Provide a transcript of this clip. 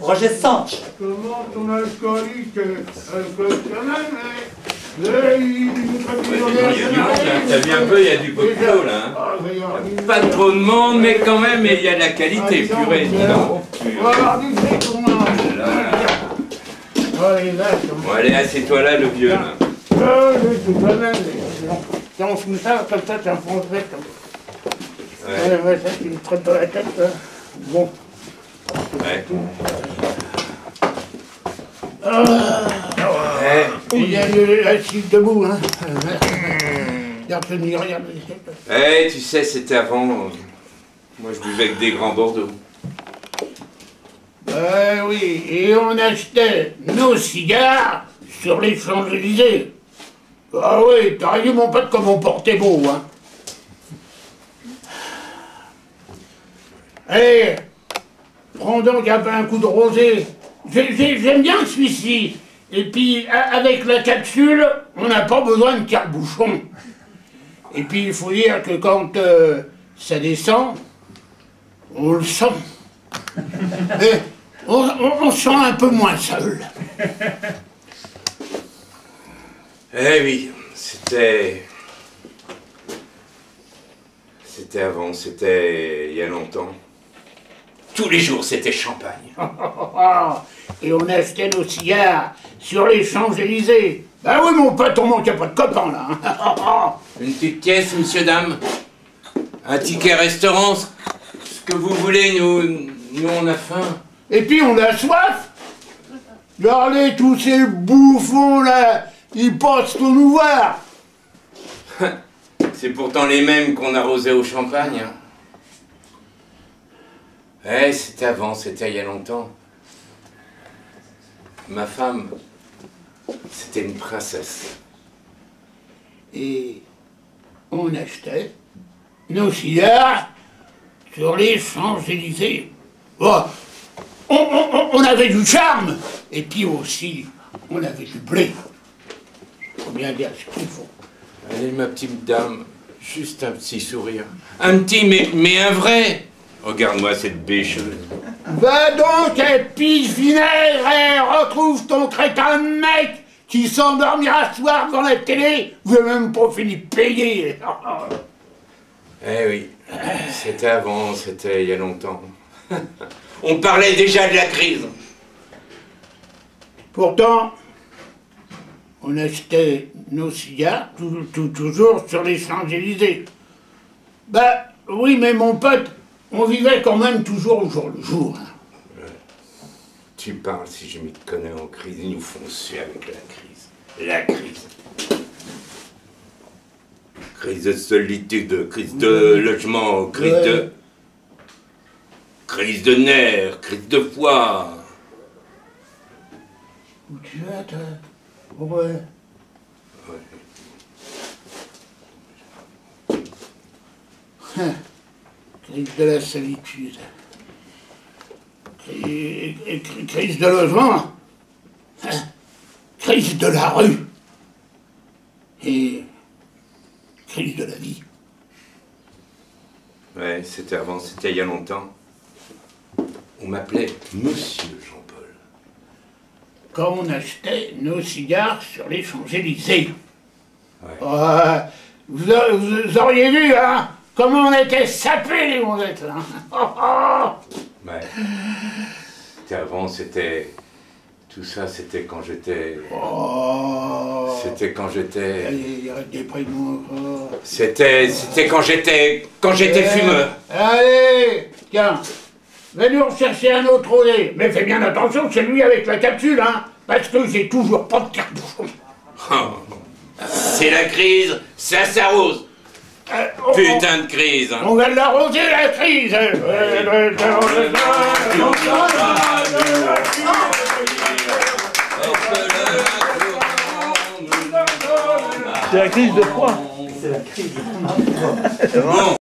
Roger Sanche. Comment ton alcoolique T'as vu un peu, il y a du cocktail là. Hein. Pas trop de monde, mais quand même, il y a de la qualité. Purée, dis donc. Bon, allez, assieds-toi là, le vieux. Là. Quand on fout ça, comme ça, tu enfoncerais comme Ouais. ouais, ça, tu me trottes dans la tête, là. Bon. Ouais. Il y a la chute debout, hein. Regarde, je n'y regarde. Eh, tu sais, c'était avant. Moi, je buvais avec des grands Bordeaux. Oui, et on achetait nos cigares sur les Champs-Élysées. Ah oui, t'as vu mon pote comme on portait beau, hein. Allez, prends donc un coup de rosé. J'aime bien celui-ci. Et puis, avec la capsule, on n'a pas besoin de tire-bouchon. Et puis, il faut dire que quand ça descend, on le sent. Et on se sent un peu moins seul. Eh oui, c'était avant, c'était il y a longtemps. Tous les jours, c'était champagne. Et on achetait nos cigares sur les Champs-Élysées. Ah oui, mon pote, on manquait pas de copains, là. Une petite pièce, monsieur, dame. Un ticket restaurant, ce que vous voulez, nous on a faim. Et puis, on a soif. Regardez tous ces bouffons, là, ils passent pour nous voir. C'est pourtant les mêmes qu'on arrosait au champagne. Hein. Eh, c'était avant, c'était il y a longtemps. Ma femme, c'était une princesse. Et on achetait nos cigares sur les Champs-Élysées. Oh, on avait du charme, et puis aussi, on avait du blé. Faut bien dire ce qu'il faut. Allez, ma petite dame, juste un petit sourire. Un petit, mais un vrai. Regarde-moi cette bêcheuse. Va donc à Pige-Vinaigre et retrouve ton crétin de mec qui s'endormira ce soir devant la télé. Vous n'avez même pas fini de payer. Eh oui, c'était avant, c'était il y a longtemps. On parlait déjà de la crise. Pourtant, on achetait nos cigares toujours sur les Champs-Élysées. Bah oui, mais mon pote, on vivait quand même toujours au jour le jour. Hein. Tu parles, si je m'y connais en crise, ils nous font suer avec la crise. La crise. Crise de solitude, crise de logement, crise de... Crise de nerfs, crise de foi. Où tu vas, toi? Ouais. Crise de la solitude. Crise de logement. Crise de la rue. Et crise de la vie. Ouais, c'était avant, c'était il y a longtemps. On m'appelait Monsieur Jean-Paul. Quand on achetait nos cigares sur les Champs-Élysées. Ouais. Vous auriez vu, hein, comment on était sapés, les mondettes, là. Ouais. C'était avant, c'était... Tout ça, c'était quand j'étais... C'était quand j'étais... Allez, arrête des prénoms encore. C'était quand j'étais... Quand j'étais fumeur. Allez, tiens, va nous rechercher un autre au nez. Mais fais bien attention, c'est lui avec la capsule, hein, parce que j'ai toujours pas de tire-bouchon. C'est la crise, ça s'arrose. Putain de crise. Hein. On va l'arroser, la crise. C'est la crise de froid. C'est la crise de froid. Bon.